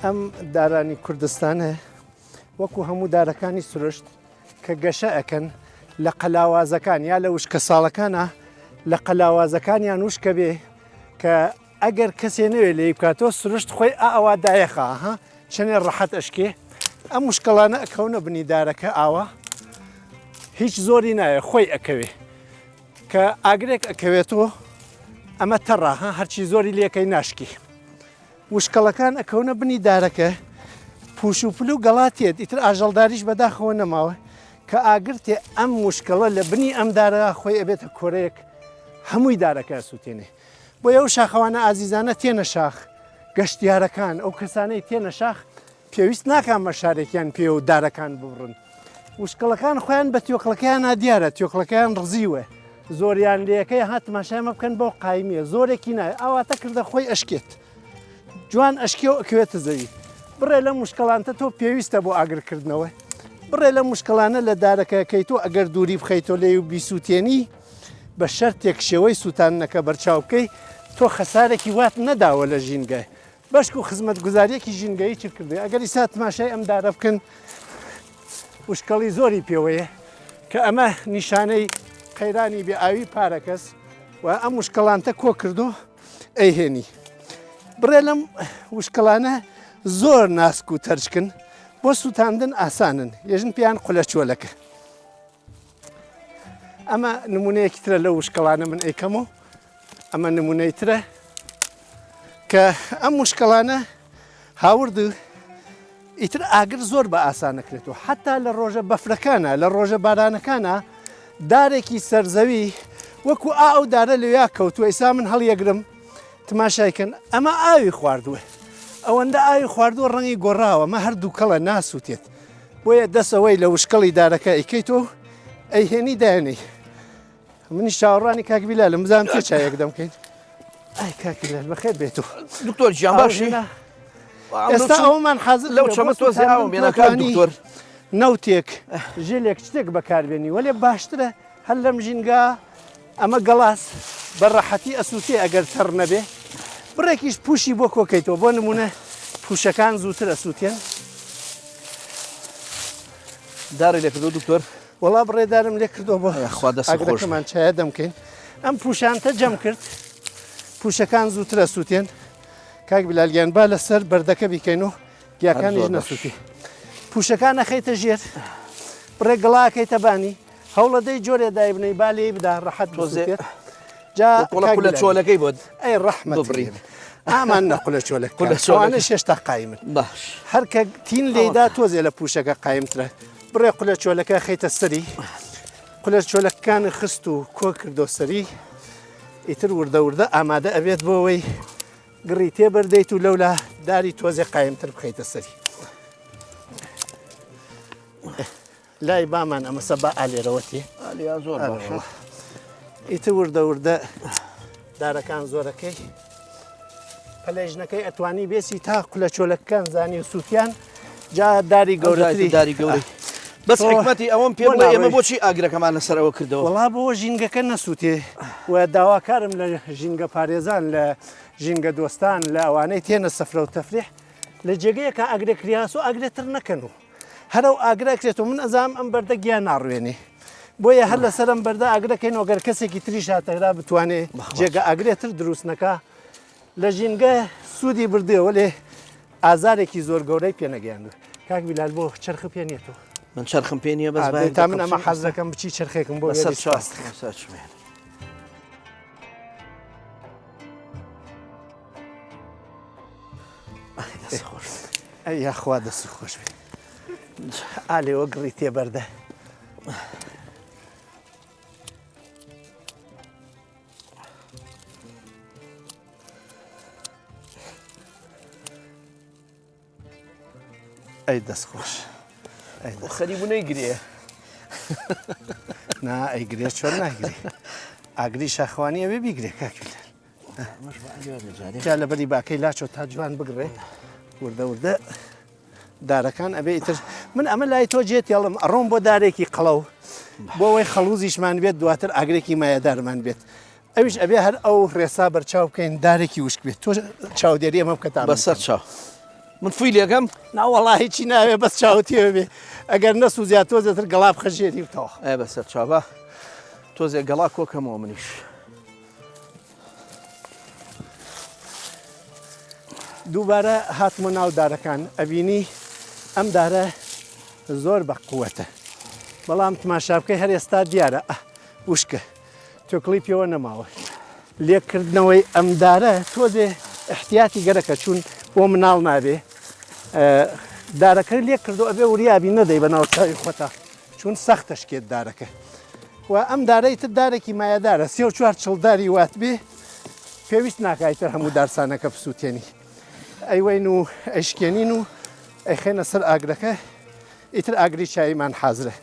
ئەم دارانی کوردستانە وەکو هەموو دارەکانی سروشت کە گەشە ئەکەن لە قەلاوازەکان یا لە وشکە ساڵەکانە لە قەلاوازەکانیان وشکە بێ کە ئەگەر کەسێ نوێ لێ بکاتەوە سروشت خۆی ئاوا دایەخە ها چەنێ ڕەحەت ئەشکێ ئەم مشکلانە ئەکەونە بنی دارەکە ئاوا هیچ زۆری نایە خۆی ئەکەوێ کە ئاگرێک ئەکەوێتەوە ئەمە تەڕاها هەرچی زۆری لێکەی ناشکی وشکەڵەکان ئەکەونە بنی دارەکە پوش و پل و گەڵاتێت ئیتر ئاژەڵداریش بەداخەوە نەماوە کە ئاگرتێ ئەم مشکڵە لە بنی ئەم دارە خۆی ئەبێتە کۆرەیەک هەمووی دارەکە سووتێنێ بۆ ئەو شاخەوانە ئازیزانە تێنە شاخ گەشتیارەکان ئەو کەسانەی تێنە شاخ پێویست ناکان مەشارێکیان پێ و دارەکان ببڕن وشکڵەکان خۆیان بە تۆکڵەکەیان نادیارە تۆکڵەکەیان ڕزیوە زۆریان لەکەی هاتماشایمە بکەن بۆ قایمیە زۆرێکی نایە ئاواتە کردە خۆی ئەشکێت جوان ئەشکێ و ئەکوێتە زەوی بڕێ لە مشکلانتە تۆ پێویستە بۆ ئاگرکردنەوە بڕێ لە مشکلانە لە دارەکەکەی تۆ ئەگەر دووری بخەیتۆ لێ و بیسووتێنی بە شەرتێک شێوەی سووتانەکە بەرچاو بکەی تۆ خەسارێکی وات نەداوە لە ژینگە بەشک و خزمەت گوزاریەکی ژینگەی چ کردی ئەگەر ئیسا تماشای ئەم دارە بکەن وشکەڵی زۆری پێوەیە کە ئەمە نیشانەی قەیرانی بێئاوی پارەکەس و ئەم وشکەڵانتە کۆ کردو ئەیهێنی بڕێ لەم وشکەڵانە زۆر ناسک و تەرچکن بۆ سووتاندن ئاسانن یەژن پێیان قولە چۆلەکە ئەمە نمونەیەکی ترە لە وشکەڵانە من ئەیکەمەوە ئەمە نمونەی ترە کە ئەم وشکەڵانە هاورد ئیتر ئاگر زۆر بە ئاسانەکرێتەوە حتا لە ڕۆژە بەفرەکانە لە ڕۆژە بارانەکانە دارێکی سەرزەوی وەکو ئەو دارە لەویا کەوتووە ئێسا من هەڵیەگرم تماشایکەن ئەمە ئاوی خواردووە ئەوەندە ئاوی خواردووە ڕەنگی گۆڕاوە مە هەردوو کەڵە ناسووتێت بۆیە دەسەوەی لە وشکەڵی دارەکە ئەیکەیتەوە ئەیهێنی دایێنەی منی شاوەڕانی کاکبیلا لە مزانم چێ چایەک دەمکەین ئای کاکبیلا بەخێر بێتەوە دکتۆر گیان باشی ئێستا ئەومان حەزر لەو چەمە تۆزی ئاوم بێنەکان دکتۆر نەوتێک ژێلێک شتێک بەکاربێنی وەلێ باشترە هەر لەم ژینگا ئەمە گەڵاس بەڕەحەتی ئەسووتێ ئەگەر تەڕ نەبێ بڕێکیش پوشی بۆ کۆکەیتەوە بۆ نمونە پوشەکان زووتر ئەسووتێن داری لێ کردو دکتۆر وەڵا بڕێدارم لێ کردەوە بۆ خوا دەست خۆش ئاگرەکەمان چایە دەمکەین ئەم پوشانتە جەم کرد پوشەکان زووتر ئەسووتێن کاک بلالگیان با لەسەر بەردەکە بیکەین و گیاکانیش نەسووتی پوشەکان نەخەیتە ژێر بڕێ گڵاکەیتە بانی هەوڵەدەی جۆرێ دای بنەی با لێ بدا ڕەحەت بزێت جا قولە چۆلەکەی بۆت ئەی ڕەحمەت بڕین ئامان نەقولە چۆلەکەوانە شێشتا قایمن باش هەر کە تین لێدا تۆزێ لە پوشەکە قایمترە بڕێ قولە چۆلەکە خەیتە سەری قولە چۆلەکانی خست و کۆ کردۆ سەری ئیتر وردە وردە ئامادە ئەبێت بۆەوەی گڕی تێبەردەیت و لەولا داری تۆزێ قایمتر بخەیتە سەری لای بامان ئەمە سەبا ئالێرەوەتی زۆر باشە ئیتر وردە وردە دارەکان زۆرەکەی پەلێژنەکەی ئەتوانی بێسی تا قولە چۆلەکان زانی و سووتیان جا داری گەورەتری داری گەورەی بەس حکمەتی ئەوەم پێ بڵێ ئێمە بۆچی ئاگرەکەمان لەسەرەوە کردەوە وڵا بۆ ژینگەکە نەسووتێ و داواکارم لە ژینگە پارێزان لە ژینگە دۆستان لە ئەوانەی تێنە سەفرە و تەفریح لە جێگەیەکە ئاگرێکریاس و ئاگرێتر نەکەن و هەرو ئاگرەکرێت و من ئەزام ئەم بەردە گیان ناڕوێنێ بۆیە هەر لەسەرم بەردە ئاگرەکەین ئۆگەر کەسێکی تری شاتەرا بتوانێت جێگە ئاگرێتر دروست نەکە لە ژینگە سوودی بردێەوە لێ ئازارێکی زۆر گەورەی پێنەگەیاندو کاک بیلال بۆ چرخ پێنێتەوە من چرخم پێ نییە بەس تا من ئەمە حەز دەکەم بچی چرخێکم بۆ سەرچمێن ئەی یاخوا دەست خۆش بێ ئالێوە گڕی تێبەردە ئەی دەستخۆش خەریبوونەی گرێ نا ئەیگرێت چۆن ناگرێ ئاگری شاخوانی ئەوێ بیگرێ کاکیل جا لەبەری باکەی لاچۆ تا جوان بگرێ وردە وردە دارەکان ئەبێ ئیتر من ئەمە لای تۆ جێت یاڵم ئەڕۆم بۆ دارێکی قەڵەو بۆ ئەوەی خەڵوزیشمان بێت دواتر ئاگرێکی مایەدارمان بێت ئەویش ئەبێ هەر ئەو ڕێسا بەرچاو بکەین دارێکی وشک بێت تۆ چاودێری ئەمە بکە تا بەسەر چاو من فوی لێکەم ناوەڵا هیچی ناوێ بەس چاوتێ بێ ئەگەر نەسووزیا تۆزێتر گەڵاب خەژێریتەوە ئە بەسەر چاوە تۆزێک گەڵا کۆکەمەوە منیش دووبارە هاتمە ناو دارەکان ئەبینی ئەم دارە زۆر بە قووەتە بەڵام تماشا بکەی هەر ئێستا دیارە وشکە تۆکڵی پێوە نەماوە لێکردنەوەی ئەم دارە تۆزێ احتیاتی گەرەکە چوون بۆ مناڵ نابێ دارەکە لێک کردو ئەبێ وریابی نەدەی بە ناوچاوی خۆتا چون سەختە شکێت دارەکە و ئەم دارەی تر دارێکی مایەدارە 34 چڵداری وات بێ پێویست ناکایتر هەموو دارسانەکە بسووتێنی ئەیوەین و ئەشکێنین و ئەیخێنە سەر ئاگرەکە ئیتر ئاگری چایمان حازرە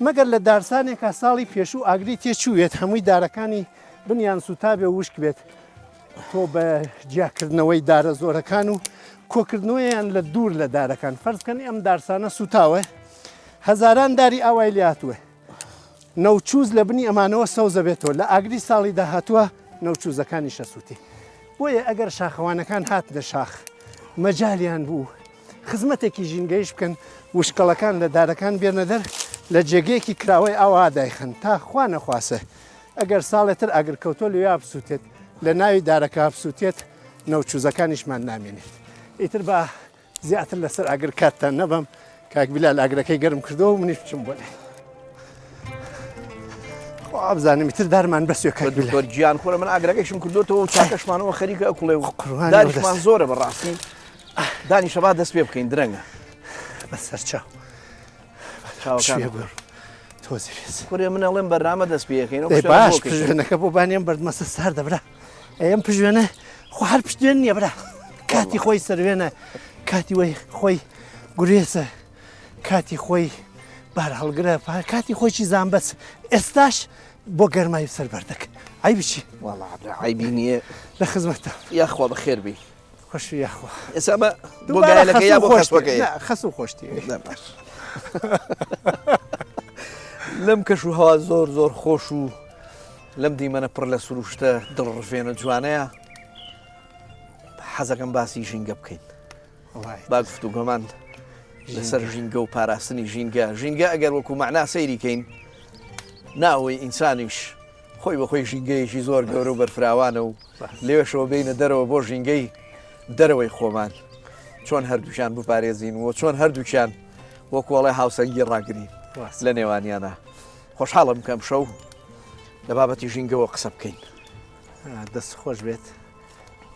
مەگەر لە دارسانێکە ساڵی پێشوو ئاگری تێچووێت هەمووی دارەکانی بنیان سوتا بێ وشک بێت تۆ بە جیاکردنەوەی دارە زۆرەکان و کۆکردنەوەیان لە دوور لە دارەکان فەرزکەنی ئەم دارسانە سوتاوە هەزاران داری ئاوای لاتووە نەوچوز لە بنی ئەمانەوە سەوزە بێتەوە لە ئاگری ساڵی داهاتووە نەوچوزەکانی شەسووتی بۆیە ئەگەر شاخەوانەکان هات لە شاخ مەجالیان بوو خزمەتێکی ژینگەیش بکەن وشکەڵەکان لە دارەکان بێنە دەر لە جێگەیەکی کراوەی ئاوا دایخن تا خوا نەخواسە ئەگەر ساڵێتر ئاگرکەوتۆ لێیا بسووتێت لە ناوی دارەکە بسووتێت نەوچوزەکانیشمان نامێنێت ئیتر بە زیاتر لەسەر ئاگر کاتتان نەبم کاکبیلال ئاگرەکەی گەرم کردەوە و منیش بچم بۆ لێ بزانم ئیتر دارمان بەسوێ کاکبیلال گیان خۆرە من ئاگرەکەیشم کردوتەوە و چاکەشمانەوە خەریکە ئەکوڵێ و دانیشمان زۆرە بەڕاستی دانی شەبا دەست پێ بکەین درەنگە بەسەر چاو تۆزی کوڕێ من ئەڵێم بەرنامە دەست پێەکەین باش پژوێنەکە بۆ بانیان بەردمەسە سار دەبرا ئەم پژوێنە خۆ هەر پشتێن نییە برا کاتی خۆی سەروێنە کاتی وی خۆی گورێسە کاتی خۆی بار هەڵگرە کاتی خۆیی زانبەس ئێستاش بۆ گەرمای سەر بەردەکە ئای بچی عیبی نییە لە خزمەتە یاخوا بەخێربی خۆش یاخوا ئێستا بە بۆ گایلەکە یا بۆ خۆشبەکەی خەس و خۆشتی لەم کەش و هەوا زۆر زۆر خۆش و لەم دیمەنە پڕ لە سروشتە دڵڕژێنە جوانەیە حەزەکەم باسی ژینگە بکەین با گفتوگۆمان لەسەر ژینگە و پاراستنی ژینگە ئەگەر وەکو مەعنا سەیریکەین ناوەی ئینسانیش خۆی بەخۆی ژینگەیەکی زۆر گەورە و بەرفراوانە و لێوێشەوە بینە دەرەوە بۆ ژینگەی دەرەوەی خۆمان چۆن هەردووچیان بپارێزین و چۆن هەردووچیان وەکوڵی هاوسەنگی ڕاگرین لە نێوانیانە خۆشحاڵم کەم شەو لە بابەتی ژینگەوە قسە بکەین دەست خۆش بێت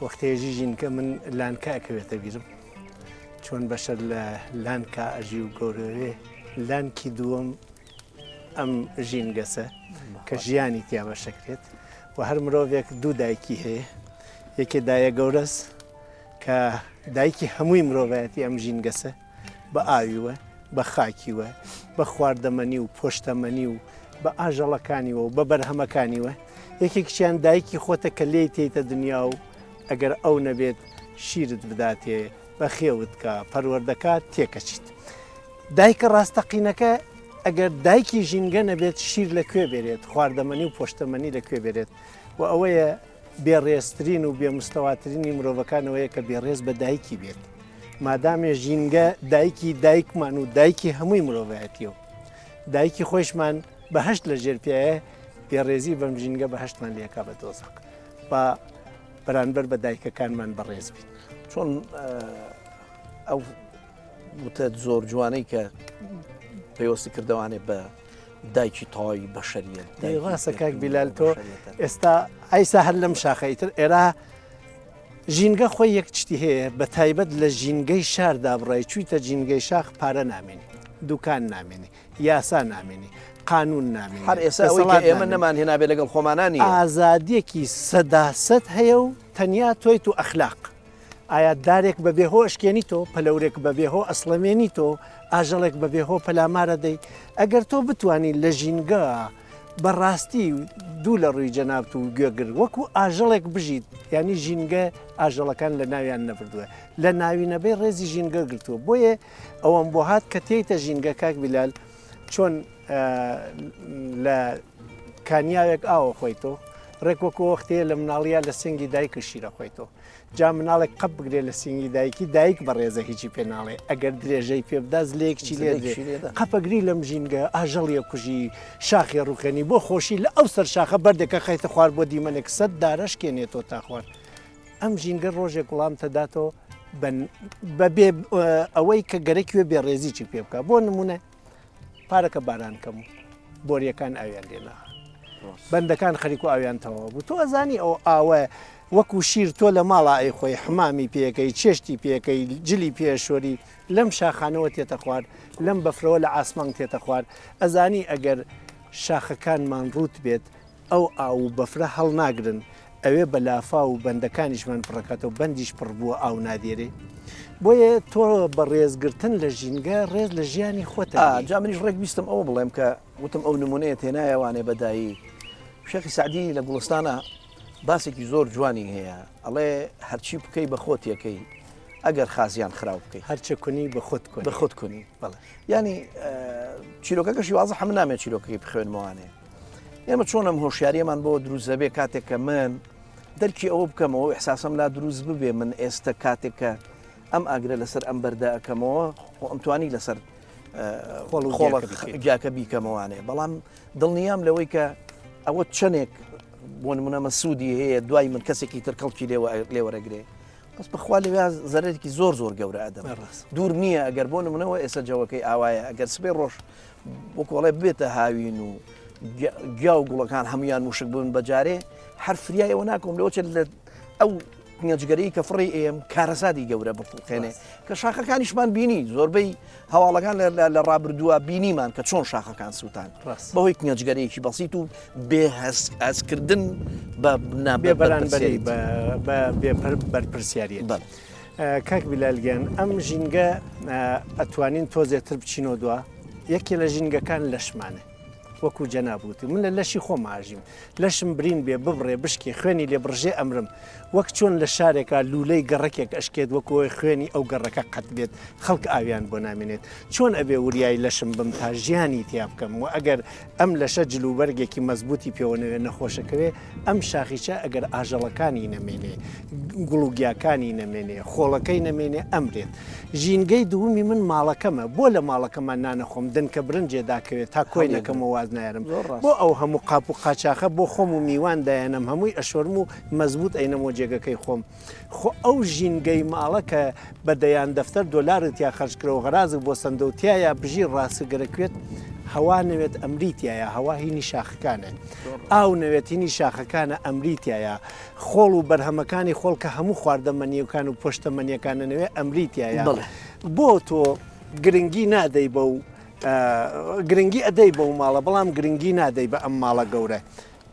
وەختێژی ژینکە من لانکە ئەکەوێتە بیرم چۆن بەشەر لە لانکە ئەژی و گەورەوێ لانکی دووەم ئەم ژینگەسە کە ژیانی تیا بەشەکرێت و هەر مرۆڤێک دوو دایکی هەیە یەکێ دایە گەورەس کە دایکی هەمووی مرۆڤایەتی ئەم ژینگەسە بە ئاویوە بە خاکیوە بە خواردەمەنی و پۆشتەمەنی و بە ئاژەڵەکانیوە و بە بەرهەمەکانیوە یەکێکیان دایکی خۆتە کە لێی تێتە دنیا و ئەگەر ئەو نەبێت شیرت بداتێ بە خێوت کە پەروەردەکات تێکەچیت دایکە ڕاستەقینەکە ئەگەر دایکی ژینگە نەبێت شیر لەکوێ بێرێت خواردەمەنی و پۆشتەمەنی لەکوێ بێرێت و ئەوەیە بێڕێزترین و بێمستەواترینی مرۆڤەکانەوەیە کە بێڕێز بە دایکی بێت مادامێ ژینگە دایکی دایکمان و دایکی هەمووی مرۆڤایەتیەوە دایکی خۆشمان بەهشت لە ژێرپایە بێڕێزی بەم ژینگە بەهشتمان لێکا بە دۆزەق بە بەرامبەر بە دایکەکانمان بەڕێز بین چۆن ئەو وتە زۆر جوانەی کە پێوەستی کردوانێ بە دایکی تەواوی بەشەریە ڕاستە کاک بیلال تۆ ئێستا ئایسا هەر لەم شاخەیتر ئێرا ژینگە خۆی یەک چتی هەیە بە تایبەت لە ژینگەی شاردا بڕای چوویتە ژینگەی شاخ پارە نامێنی دوکان نامێنی یاسا نامێنی قانون نامێنی هەر ئێستا ئێمە نەمان هێنابێ لەگەڵ خۆمانانی ئازادیەکی سەداست هەیە و تەنیا تۆیت و ئەخلاق ئایا دارێک بە بێهۆ ئەشکێنی تۆ پەلەورێک بە بێهۆ ئەسڵەمێنی تۆ ئاژەڵێک بە بێهۆ پەلامارە دەی ئەگەر تۆ بتانی لە ژینگە بەڕاستی دوو لە ڕووی جەنابت و گوێگر وەکو ئاژەڵێک بژیت ینی ژینگە ئاژەڵەکان لە ناویان نەبردووە لە ناوینەبەی ڕێزی ژینگە گرتووە بۆیە ئەوەم بۆ هات کە تێیتە ژینگە کاک بیلال چۆن لە کانیاوێک ئاوە خۆیتەوە ڕێک وەکو وەختەیە لە مناڵیا لە سنگی دایکە شیرە خۆیتەوە جا مناڵێک قەپ بگرێت لە سنگی دایکی دایک بە ڕێزە هیچی پێناڵێ ئەگەر درێژەی پێبدا زلەیەکی لێ قەپەگری لەم ژینگە ئاژەڵیە کوژی شاخی ڕووکەنی بۆ خۆشی لە ئەو سەر شاخە بەردێکە خەیتە خوار بۆ دیمەنێک سەد دارەش کێنێتەوە تا خوار ئەم ژینگە ڕۆژێک وڵام تەداتەوە بەبێ ئەوەی کە گەرەکوێ بێڕێزیی پێ بکە بۆ نمونە پارەکە باران کەم و بۆریەکان ئاویان لێنا بەندەکان خەریک و ئاویان تەواو بوو تۆ ئەزانی ئەو ئاوە وەکو شیر تۆ لە ماڵە ئەی خۆی حمامی پێەکەی چێشتی پێەکەی جلی پێشۆری لەم شاخانەوە تێتە خوارد لەم بەفرەوە لە ئاسمان تێتە خوارد ئەزانی ئەگەر شاخەکانمان ڕوت بێت ئەو ئاو بەفرە هەڵ ناگرن ئەوێ بەلافا و بەندەکانیشمان پڕەکەتەوە بەندیش پڕ بووە ئاو نادێرێ بۆیە تۆ بە ڕێزگرتن لە ژینگە ڕێز لە ژیانی خۆتە جا منیش ڕێک بیستم ئەوە بڵێم کە وتم ئەو نمونەیە تێنایەوانێ بەدایی شێخی سعدی لە گوڵستانە باسێکی زۆر جوانی هەیە ئەڵێ هەرچی بکەی بە خۆتیەکەی ئەگەر خازیان خراو بکەیت هەرچە کنی بە خۆت کن بە خۆت کنی بەڵێ ینی چیرۆکەکەشی وازە هەم نامێت چیرۆکەکەی بخوێنمەوانێ ئێمە چۆنم هۆشیاریەمان بۆ دروست دەبێ کاتێک کە من دەرکی ئەوە بکەمەوە احساسم لا دروست ببێ من ئێستا کاتێکە ئەم ئاگرە لەسەر ئەم بەردە ئەەکەمەوە ئەمتوانی لەسەر خۆڵجاکە بیکەمەوانێ بەڵام دڵنیام لەوەی کە ئەوە چەندێک بۆ نمونە مەسوودی هەیە دوای من کەسێکی تر کەڵکی لێوەرەگرێ بەس بەخوا لێ زەرێکی زۆر گەورە ئەدەم دوور نییە ئەگەر بۆ نمونەوە ئێستا جەوەکەی ئاوایە ئەگەر سبێ ڕۆژ وەکوڵێ بێتە هاوین و گیا و گوڵەکان هەمویان موشک بوون بەجارێ هەر فریایەوە ناکۆم لەوە لە ئەو نێجگەری کە فڕی ئێم کارەسادی گەورە بخێنێ کە شاخەکانیشمان بینی زۆربەی هەواڵەکان لە ڕابردووە بینیمان کە چۆن شاخەکان سووتان بەهۆی کنێجگەرەیەکی بەسییت و بێ هەستکردن بە نابێ بەرانبەری بەرپرسیاریە کاک بیلالگیان ئەم ژینگە ئەتوانین تۆزێتتر بچینەوە دووە یەکێ لە ژینگەکان لەشمانە وەکو جەنابوتی من لە لەشی خۆماژیم لەشم برین بێ ببڕێ بشکی خوێنی لێ بڕژێ ئەمرم وەک چۆن لە شارێکە لولەی گەڕەکێک ئەشکێت وەکوی خوێنی ئەو گەڕەکە قەت بێت خەڵک ئاویان بۆ نامێنێت چۆن ئەبێ وریای لەشم بم تا ژیانی تیا بکەم و ئەگەر ئەم لەشە جلوبەرگێکی مەزبوطی پێوەنەوێ نەخۆشەکەوێ ئەم شاخیچە ئەگەر ئاژەڵەکانی نەمێنێ گوڵوگیاکانی نەمێنێ خۆڵەکەی نەمێنێ ئەمرێت ژینگەی دوومی من ماڵەکەمە بۆ لە ماڵەکەمان نانەخۆم دنکە برنجێداکەوێت تا کۆی نەکەم و واز نارم بۆ ئەو هەموو قاپ و قاچاخە بۆ خۆم و میوان دایەنم هەمووی ئەشۆرم و مەزبوط ئەینەمۆ جێگەکەی خۆم خۆ ئەو ژینگەی ماڵە کە بەدەیان دەفتەر دۆلارت یا خەرجکرەوە غەرازک بۆ سندەوتایە بژی ڕاستگەرەکوێت هەوا نەوێت ئەمریتایە هەوا هینی شاخەکانە ئاو نەوێت هینی شاخەکانە ئەمریتایە خۆڵ و بەرهەمەکانی خۆڵ کە هەموو خواردەمەنیەکان و پشتەمەنیەکانە نەوێ ئەمریتایە بۆ تۆ گرنگی نادەی بە و گرنگی ئەدەی بەو ماڵە بەڵام گرنگی نادەی بە ئەم ماڵە گەورە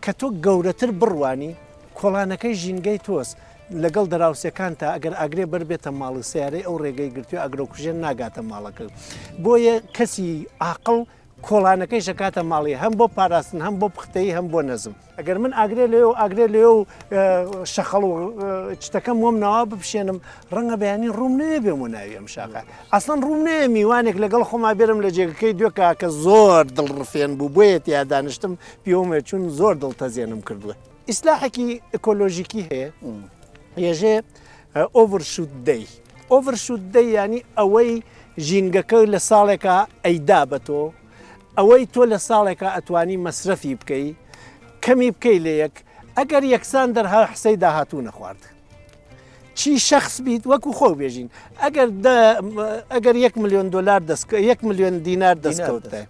کە تۆ گەورەتر بڕوانی کۆڵانەکەی ژینگەی تۆست لەگەڵ دەراوسەکان تا ئەگەر ئاگرێ بەربێتە ماڵی سیارەی ئەو ڕێگەی گرتووە ئەگرۆکوژێن ناگاتە ماڵەکە بۆیە کەسی عاقڵ کۆڵانەکەی شکاتە ماڵی هەم بۆ پاراستن هەم بۆ پختەی هەم بۆ نەزم ئەگەر من ئاگرێ لێ و ئاگرێ لێ و شەخەڵ و شتەکەم وەم ناوا بپشێنم ڕەنگە بەیانی ڕوم نەیە بێم و ناوی ئەم شاخە ئەسڵەن ڕوم نەیە میوانێک لەگەڵ خۆما بێرم لە جێگەکەی دوێکە کە زۆر دڵڕفێن بوو بۆیە یا دانیشتم پیۆمێ چون زۆر دڵتەزیێنم کردووە ئیسلاحێکی ئەکۆلۆژیکی هەیە ێژێ ئۆڤرشوت دەی ئۆڤرشوت دەی ینی ئەوەی ژینگەکە لە ساڵێکە ئەیدا بە تۆ ئەوەی تۆ لە ساڵێکە ئەتوانی مەسرەفی بکەی کەمی بکەی لە یەک ئەگەر یەکسان دەرها حسەی داهاتوو نەخوارد چی شخص بیت وەکو خۆ بێژین ئەگەر 1 ملیۆن دلار 1 ملیۆن دینار دەستکەوتە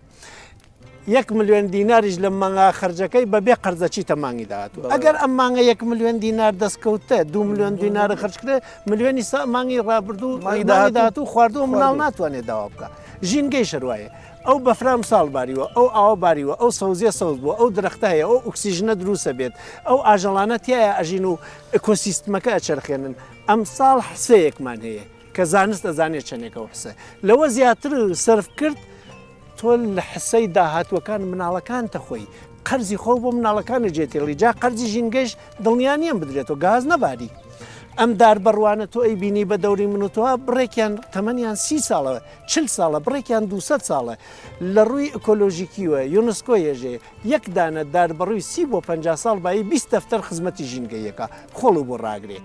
1 ملیۆن دیناریش لە مانگا خرجەکەی بەبێ قەرزەچی تەمانگی داهاتوو ئەگەر ئەم مانگە 1 ملیۆن دینار دەستکەوتە 2 ملیۆن دینار خرجکرێ ملیۆنی مانگی ڕابردوو داهاتوو خواردو و مناڵ ناتوانێت داوا بکە ژینگەی شەروایە ئەو بەفرام ساڵ باریوە ئەو ئاوە باریوە ئەو سەوزیە سەوز بووە ئەو درەختە هەیە ئەو ئۆکسیژنە دروستە بێت ئەو ئاژەڵانە تایە ئەژین و ئەکۆسیستمەکە ئەچەرخێنن ئەم ساڵ حسەیەکمان هەیە کە زانست دەزانێت چەندێکەوە حسە لەوە زیاتر سرف کرد تۆ لە حسەی داهاتوەکان مناڵەکان تەخۆی قەرزی خۆ بۆ مناڵەکانی جێتێڵی جا قەرزی ژینگەش دڵنیانیان بدرێتەوە گاز نەباری ئەم دار بڕوانە تۆ ئەی بینی بە دەوری من و تۆ بڕێکیان تەمەنیان 30 ساڵە 40 ساڵە بڕێکیان 200 ساڵە لە ڕووی ئۆکۆلۆژیکیوە یونسکۆ هێژێ یەک دانە دار بەڕووی 30 بۆ 50 ساڵ بایی 20 دەفتەر خزمەتی ژینگەیەکە خۆڵ و بۆ ڕاگرێ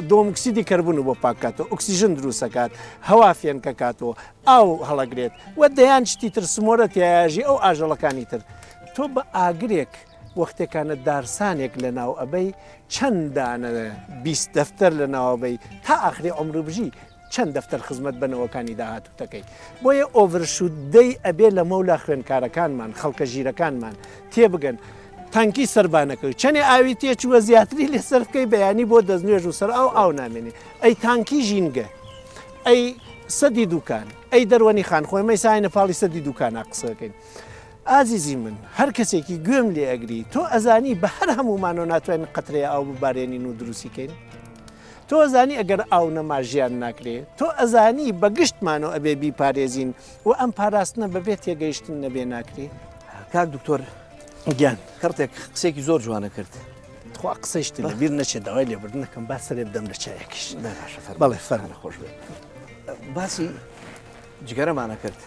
دۆمکسیدی کەربوون بۆ پاکاتەوە ئۆکسیژن دروستەکات هەوا فێنکە کاتەوە ئاو هەڵەگرێت وە دەیان شتی تر سمۆرە تیاژی ئەو ئاژەڵەکانی تر تۆ بە ئاگرێک وەختێکانە دارسانێک لە ناو ئەبەی چەنددانە 20 دەفتەر لە ناوەبەی تا ئاخری عمر بژی چەند دەفتەر خزمەت بنەوەکانی داهاتوتەکەی بۆیە ئۆڤرشوت دەی ئەبێ لە مەولا خوێنکارەکانمان خەڵکە ژیرەکانمان تێبگەن تانکی سەربانەکەی چەندێ ئاوی تێچووە زیاتری لێسەر بکەی بەیانی بۆ دەستنوێژ و سەر ئاو نامێنێ ئەی تانکی ژینگە ئەی سەدی دوکان ئەی دەروەنی خان خۆی مەیساینە پاڵی سەدی دوکانە قسەکەین ئازیزی من هەر کەسێکی گوێم لێ ئەگری تۆ ئەزانی بە هەر هەمومانەوە ناتوانین قەترەیە ئاو ببارێنین و دروستیکەین تۆ ئەزانی ئەگەر ئاو نەما ژیان ناکرێت تۆ ئەزانی بە گشتمانەوە ئەبێ بیپارێزین و ئەم پاراستنە بەبێت تێگەیشتن نەبێ ناکرێت کاک دکتۆر گیان کڕتێک قسێکی زۆر جوانە کرد خوا قسەیشت لە بیر نەچێت داوای لێبوردنەکەم با سەرێ بدەم لە چایەکیش بەڵێ فەرمە خۆش بێت باسی جگەرەمانە کرد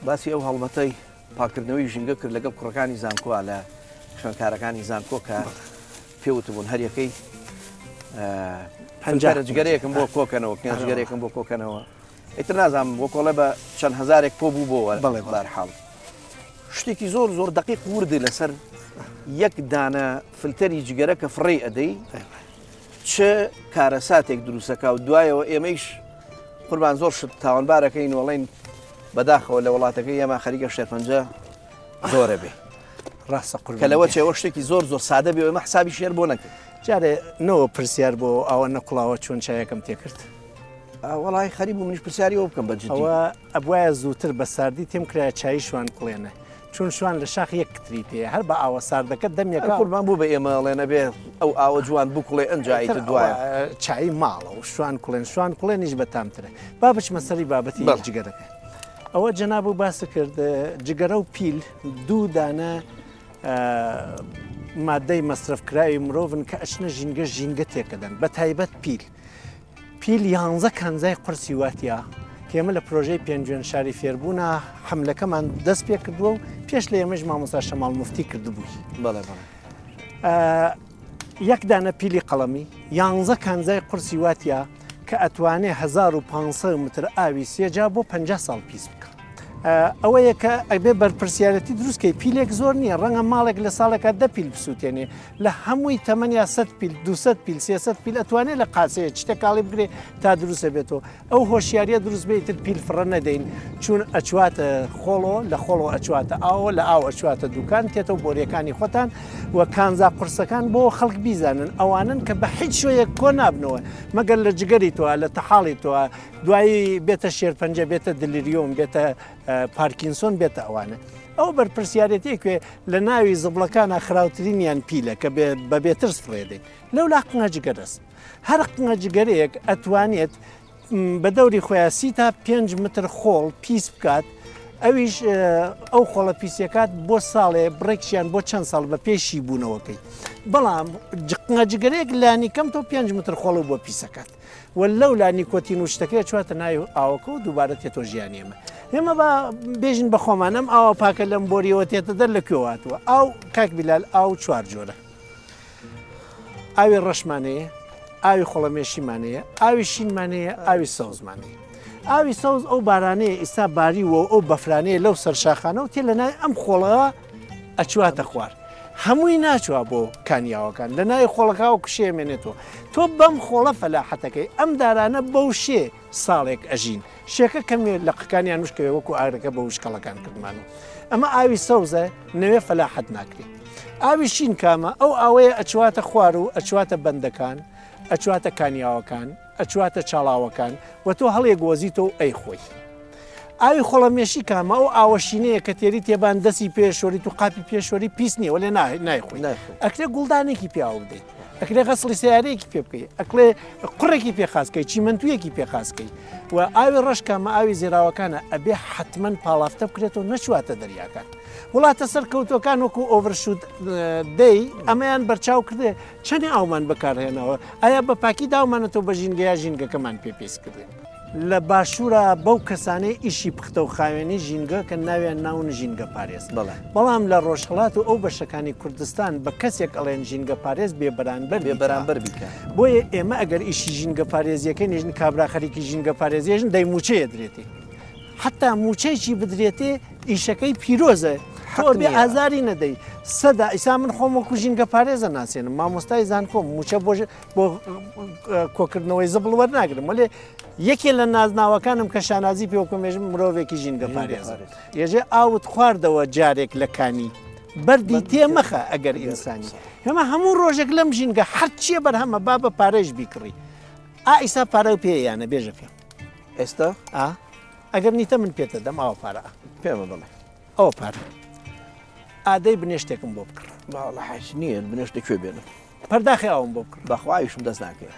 باسی ئەو هەڵمەتەی پاکردنەوەی ژینگە کرد لەگەڵ کوڕەکانی زانکۆوە لە خوێنکارەکانی زانکۆ کە پێوتبوون هەر یەکەی جگەرەیەکم بۆ کۆکەنەوە جگەرێکم بۆ کۆکەنەوە ئیتر نازانم بۆ کۆڵە بە چەند هەزارێک پۆ بوو بۆەوە بەڵێ بارحاڵ شتێکی زۆر زۆر دقیق وردی لەسەر یەک دانە فلتەری جگەرە کە فڕێ ئەدەی چ کارەساتێک دروستەکە و دوایەوە ئێمەیش قوربان زۆر شت تاوانبارەکەین وەڵێن بەداخەوە لە وڵاتەکەی ئێمە خەریکە شێرپەنجە زۆرە بێ ڕاستە کە لەوە چێوە شتێکی زۆر زۆر سادە بێ ئێمە حسابی شێر بۆ نەکرد جارێ نەوە پرسیار بۆ ئەوە نەقڵاوە چۆن چایەکەم تێکرد وەڵی خەریب و منیش پرسیاریەوە بکەم بەجددی ئەوە ئەبواە زووتر بە ساردی تێم کرایە چای شوان قڵێنە چون شوان لە شاخ یەک کتری پێ هەر بە ئاوە ساردەکە دەمێکە قوربان بوو بە ئێمە ئەڵێنە بێ ئەو ئاوە جوان بکڵێ ئەنجاییتە دوایە چای ماڵە و شوان کوڵێن شوان کوڵێنیش بەتامترە با بچمە سەری بابەتی جگەرەکە ئەوە جەناب و باس کرد جگەرە و پیل دوو دانە مادەی مەصرفکراوی مرۆڤن کە ئەچنە ژینگە تێکەدەن بە تایبەت پیل 11 کانزای قورسی واتیا کێمە لە پرۆژەی پێنجوێن شاری فێربوونە حملەکەمان دەست پێ کردووە و پێش لە ئێمەش مامۆستا شەماڵ موفتی کردبووی یەک دانە پیلی قەڵەمی 11 کانزای قورسی واتیا کە ئەتوانێ 1500 متر ئاوی سێجا بۆ 50 ساڵ پیس بکە ئەوەیە کە ئەبێ بەرپرسیارەتی دروستکەی پیلێک زۆر نییە ڕەنگە ماڵێک لە ساڵێکە 10 پیل بسووتێنێ لە هەمووی تەمەنیا 100 پیل 200 پیل 300 پیل ئەتوانێت لە قاسەیە شتێکاڵی بگرێ تا دروستە بێتەوە ئەو هۆشیاریە دروست بێتتر پیل فڕە نەدەین چون ئەچواتە خۆڵۆ لە خۆڵۆ ئەچواتە ئاوە لە ئاو ئەچواتە دوکان تێتەوە بۆریەکانی خۆتان و کانزا قورسەکان بۆ خەڵک بیزانن ئەوانن کە بە هیچ شوەیەک کۆ نابنەوە مەگەر لە جگەری تۆە لە تەحاڵی تۆە دوایی بێتە شێرپەنجە بێتە دلیریۆم بێتە پارکینسۆن بێتە ئەوانە ئەو بەرپرسیارەتێکوێ لە ناوی زبڵەکانە خراوترینیان پیلە کە بە بێترس فڕێدەین لەو لا قنگە جگەرەست هەر قنگە جگەرەیەک ئەتوانێت بە دەوری خۆیان 30 تا 5 متر خۆڵ پیس بکات ئەویش ئەو خۆڵە پیسەکات بۆ ساڵێ بڕێکیان بۆ چەند ساڵ بە پێشی بوونەوەکەی بەڵام قنگە جگەرەیەک لانی کەم تۆ 5 متر خۆڵ بۆ پیسەکات و لەو لانی کۆتین و شتەکەی چواتە ناو ئاوەکە و دووبارە تێتۆ ژیانی ئێمە بە بێژین بە خۆمانم ئاوە پاکە لەم بۆریەوە تێتە دەر لە کوێواتوە ئاو کاک بیلال ئاو 4 جۆرە ئاوی ڕەشمانەیە ئاوی خۆڵەمێشیمانەیە ئاوی شینمانەیە ئاوی سەوزمانەیە ئاوی سەوز ئەو بارانەیە ئێستا باریوە ئەو بەفرانەیە لەو سەرشاخانە و تێ لە ناوی ئەم خۆڵەوە ئەچواتە خوار هەمووی ناچوە بۆ کانیاوەکان لە ناوی خۆڵەکەوە کشێمێنێتەوە تۆ بەم خۆڵە فەلاحەتەکەی ئەم دارانە بەو شێ ساڵێک ئەژین شێکە کەمێ لە قەکانیان نوشکەوێ وەکو ئاگرەکە بە وشکەڵەکان کردمانەوە ئەمە ئاوی سەوزە نوێ فەلاحەت ناکرێت ئاوی شین کامە ئەو ئاوەیە ئەچواتە خوار و ئەچواتە بەندەکان ئەچواتە کانیاوەکان ئەچواتە چاڵاوەکان و تۆ هەڵێک وەزیتەوە ئەی خۆی ئاوی خۆڵەمێشی کامە ئەو ئاوەشینەیە کە تێری تێبان دەستی پێشۆری و قاپی پێشۆری پیس نییە وەلێ نایخۆی ئەکرێ گوڵدانێکی پیاوە بدەیت ئەکرێ غەسڵی سیارەیەکی پێ بکەی ئەکڵێ قوڕێکی پێخاسکەی چیمەنتویەکی پێخاسکەی و ئاوی ڕەشکەمە ئاوی زێراوەکانە ئەبێ حتمما پاڵافتە بکرێتەوە نەچواتە دەریاکان وڵاتە سەر کەوتەکان وەکو ئۆڤرشوت دەی ئەمەیان بەرچاو کردێ چەندی ئاومان بەکارهێنەوە ئایا بە پاکی داومانێتەوە بە ژینگەیە ژینگەکەمان پێپێست کردێن لە باشوورە بەو کەسانەی ئیشی پختە و خاوێنی ژینگە کە ناویان ناون ژینگە پارێز بەڵام لە ڕۆژهڵات و ئەو بەشەکانی کوردستان بە کەسێک ئەڵێن ژینگە پارێز بێبەرانبەر بیکە بۆیە ئێمە ئەگەر ئیشی ژینگە پارێزیەکە نێژن کابرا خەریکی ژینگە پارێزیێژن دەی موچەیە درێتێ حتا موچەیکی بدرێتێ ئیشەکەی پیرۆزە بێ ئازاری نەدەی سەدا ئیسا من خۆم وەکو ژینگە پارێزە ناسێنم مامۆستای زان خۆم موچە بۆ کۆکردنەوەی زەبڵ وەرناگرم وەلێ یەکێ لە نازناوەکانم کە شانازی پێوەکەمێژم مرۆڤێکی ژینگە پارێز ێژێ ئاوت خواردەوە جارێک لە کانی بەردی تێمەخە ئەگەر ئینسانی ئێمە هەموو ڕۆژێک لەم ژینگە هەرچیە بەرهەمە با بە پارێژ بیکڕی ئیسا پارە و پێیانە بێژە پێم ئێستا ئەگەر نیتە من پێتە دەم ئەوە پارە پێمە بڵێ ئەوە پارە ئادەی بنێشتێکم بۆ بکڕ حش نییە بنێشتە کوێ بێنم پەرداخی ئەوم بۆ بکڕ بەخوایشم دەست ناکەێت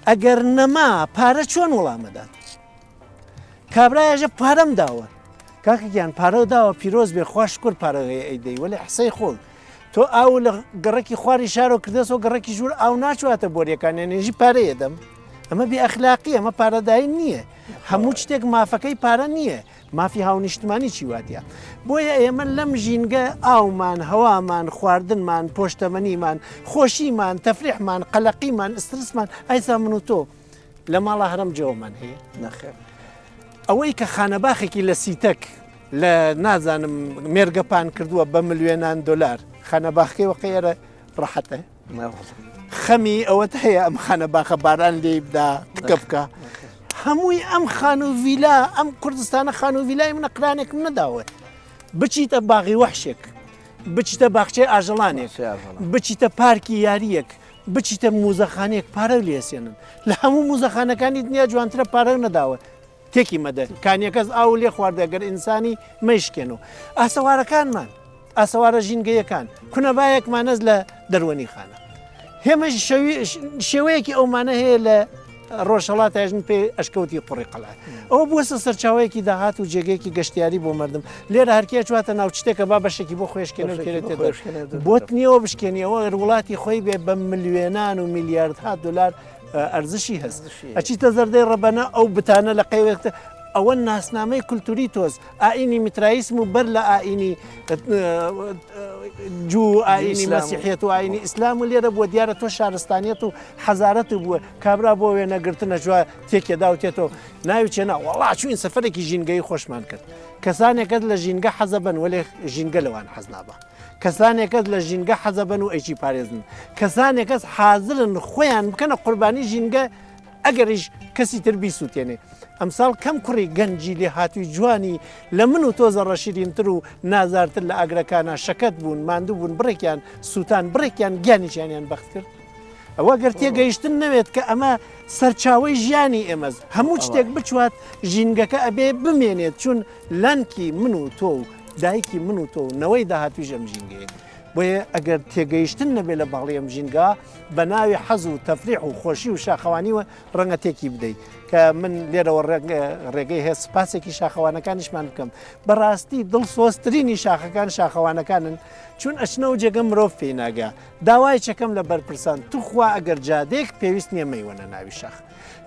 ئەگەر نەما پارە چۆن وەڵامەدات کابراایژە پارەم داوە کاکەگیان پارە داوە پیرۆز بێ خوش کوور پارەغەیە ئەیدەی وەلی حسەی خۆڵ تۆ ئاو لە گەڕێکی خواری شارۆ کردەوە گەڕێکی ژوور ئاو ناچواتە بۆریەکان نێژی پارەیە دەم ئەمە بێ ئەخلاقی ئەمە پارەداین نییە هەموو شتێک مافەکەی پارە نییە مافی هاونیشتمانی چی واتە بۆیە ئێمە لەم ژینگە ئاومان هەوامان خواردنمان پۆشتەمەنیمان خۆشیمان تەفریحمان قەلەقیمان ئسترسمان ئایسا من و تۆ لە ماڵە هەرم جەوەمان هەیە نەخێر ئەوەی کە خانەباخێکی لە سیتەک لە نازانم مێرگەپان کردووە بە ملیێنان دلار خانەباخەکەی وەقەیەرە ڕەحەتە خەمی ئەوەت هەیە ئەم خانەباخە باران لێ بدا بکە بکە هەمووی ئەم خان و ڤیلا ئەم کوردستانە خان و ڤیلای منە قرانێکم نەداوە بچیتە باغی وەحشێک بچیتە باخچەی ئاژەڵانێک بچیتە پارکی یاریەک بچیتە موزەخانێک پارە لێسێنن لە هەموو موزەخانەکانی دنیا جوانترە پارە نەداوە تێکی مەدە کانیەکەس ئاو لێ خواردەگەر ئینسانی مەیشکێنەوە ئاسەوارەکانمان ئاسەوارە ژینگەیەکان کونەبایەکمانەز لە دەروەنی خانە هێمە شێوەیەکی ئەومانە هەیە لە ڕۆژهڵات هێژن پێ ئەشکەوتی قوڕی قەڵا ئەوە بووە سەرچاوەیەکی داهات و جێگەیەکی گەشتیاری بۆ مردم لێرە هەرکێ چواتە ناو شتێکە با بەشێکی بۆ خۆشکێنەوە بۆت نییەوە بشکێنیەوە وڵاتی خۆی بێ بە ملیێنان و میلیاردها دلار ئەرزشی هەست ئەچیتە زەردەی ڕەبەنە ئەو بتانە لە قەیوێتە ئەوە ناسنامەی کولتوری تۆز ئاینی میترایسم و بەر لە ئاینی جوو ئاینی مەسیحێت و ئاینی ئیسلام و لێرە بووە دیارە تۆ شارستانیت و حەزارەت بووە کابرا بۆ وێنەگرتنە جووە تێکێدا و تێتەوە ناوی چێنا وەڵا چوین سەفەرێکی ژینگەی خۆشمان کرد کەسانێکت لە ژینگە حەزەبن وەلێ ژینگە لەوان حەز نابە کەسانێکت لە ژینگە حەزەبن و ئەیچی پارێزن کەسانێکەس حازرن خۆیان بکەنە قوربانی ژینگە ئەگەریش کەسی تر بیسووتێنێ ئەمساڵ کەم کوڕی گەنجی لێ هاتووی جوانی لە من و تۆزە ڕەشیرینتر و نازارتر لە ئاگرەکانە شەکەت بوون ماندوو بوون بڕێکیان سووتان بڕێکیان گیانیشیانیان بەخت کرد ئەوە گەر تێگەیشتن نەوێت کە ئەمە سەرچاوی ژیانی ئێمەز هەموو شتێک بچوات ژینگەکە ئەبێ بمێنێت چون لانکی من و تۆ و دایکی من و تۆ نەوەی داهاتوی ژەم ژینگەیە بۆیە ئەگەر تێگەیشتن نەبێت لە باڵی ئەم ژینگا بە ناوی حەز و تەفریح و خۆشی و شاخەوانیوە ڕەنگە تێکی بدەیت کە من لێرەوە ڕێگەی هەیە سپاسێکی شاخەوانەکانیشمان بکەم بەڕاستی دڵسۆسترینی شاخەکان شاخەوانەکانن چون ئەچنە و جێگە مرۆڤ پێی ناگا داوای چەکەم لە بەرپرسان توخوا ئەگەر جادێک پێویست نییە مەیوەنە ناوی شاخ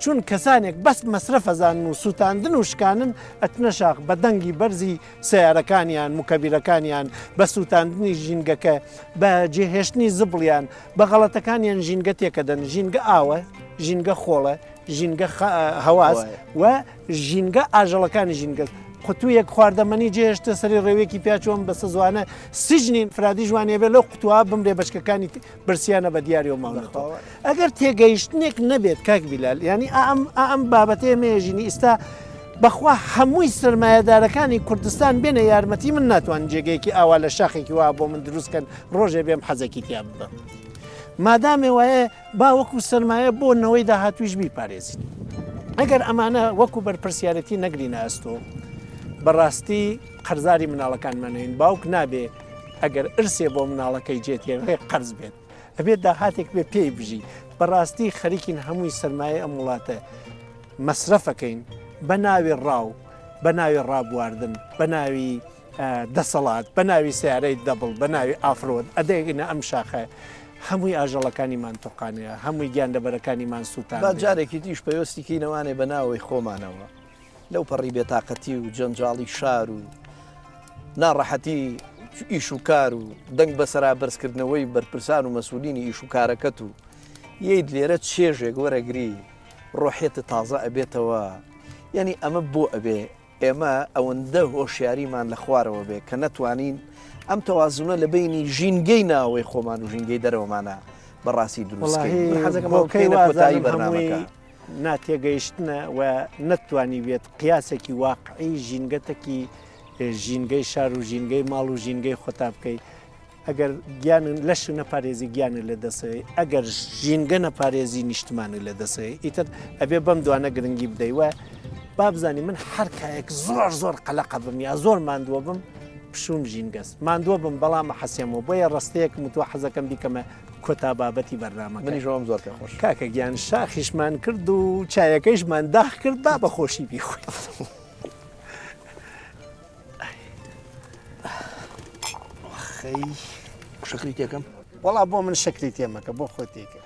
چون کەسانێک بەس مەسرەفەزان و سووتاندن و شکانن ئەتنە شاخ بە دەنگی بەرزی سیارەکانیان مکەبیرەکانیان بە سووتاندنی ژینگەکە بە جێهێشتنی زبڵیان بە غەڵەتەکانیان ژینگە تێکەدەن ژینگە ئاوە ژینگە خۆڵە ژینگە هەواز و ژینگە ئاژەڵەکانی ژینگە قوتوویەک خواردەمەنی جێهێشتە سەری ڕێوێکی پیاچۆم بەسە زوانە سیژنی فرادی جوانێ بێ لەو قوتووا بمرێ بەشکەکانی برسیانە بە دیاری و ماونەتەوە ئەگەر تێگەیشتنێک نەبێت کاک بیلال ینی ئەم بابەتێ مێژینی ئستا بەخوا هەمووی سرمایهدارەکانی کوردستان بێنە یارمەتی من ناتوان جێگەیەکی ئاوا لە شاخێکی وا بۆ من دروستکەن ڕۆژێ بێم حەزەکی تیا ببە مادامێ وایە با وەکو سەرمایە بۆ نەوەی داهاتویش بیپارێزین ئەگەر ئەمانە وەکو بەرپرسیارەتی نەگرینە ئەستۆ بەڕاستی قەرزاری مناڵەکانمانەین باوک نابێ ئەگەر ئرسێ بۆ مناڵەکەی جێتێ قەرز بێت ئەبێت داهاتێک بێ پێی بژی بەڕاستی خەریکین هەمووی سەرمایە ئەم وڵاتە مەسرەفەکەین بە ناوی ڕاو بە ناوی ڕابواردن بە ناوی دەسەڵات بە ناوی سیارەی دەبڵ بە ناوی ئافرۆت ئەدەگەنە ئەم شاخە هەمووی ئاژەڵەکانیمان تۆقانەیە هەمووی گیاندەبەرەکانیمان سووتان با جارێکی دیش پێوەستی کەینەوانێ بە ناوەی خۆمانەوە لەو پەڕی بێتاقەتی و جەنجاڵی شار و ناڕەحەتی ئیش و کار و دەنگ بەسەرا بەرزکردنەوەی بەرپرسان و مەسولینی ئیش و کارەکەت و یەید لێرە چێژێک وەرەگری ڕۆحێتە تازە ئەبێتەوە یعنی ئەمە بۆ ئەبێ ئێمە ئەوەندە هۆشیاریمان لە خوارەوە بێ کە نەتوانین ئەم تەوازونە لە بینی ژینگەی ناوەی خۆمان و ژینگەی دەرەوەمانە بەڕاستی دروستکەی بەرنامەکە ناتێگەیشتنە و نەتوانی بێت قیاسێکی واقعی ژینگەتێکی ژینگەی شار و ژینگەی ماڵ و ژینگەی خۆتا بکەیت ئەگەر گیانن لەش نەپارێزی گیانە لە دەسەوەی ئەگەر ژینگە نەپارێزی نیشتمانە لە دەسەوەی ئیتر ئەبێ بەم دوانە گرنگی بدەیوە با بزانانی من هەرکایەک زۆر قەلەقە بم یا زۆر ماندووە بم پشوم ژینگەست ماندووە بم بەڵامە حەسێمەوە بۆیە ڕستەیەکم تو حەزەکەم بیکەمە کۆتا بابەتی بەرنامە منی ژۆم زۆر پێ خۆش کاکە گیان شاخیشمان کرد و چایەکەیشمان داخ کرد با بە خۆشی بیخۆی خەی شکری تێکم وەڵا بۆ من شکری تێمەکە بۆ خۆ تێکە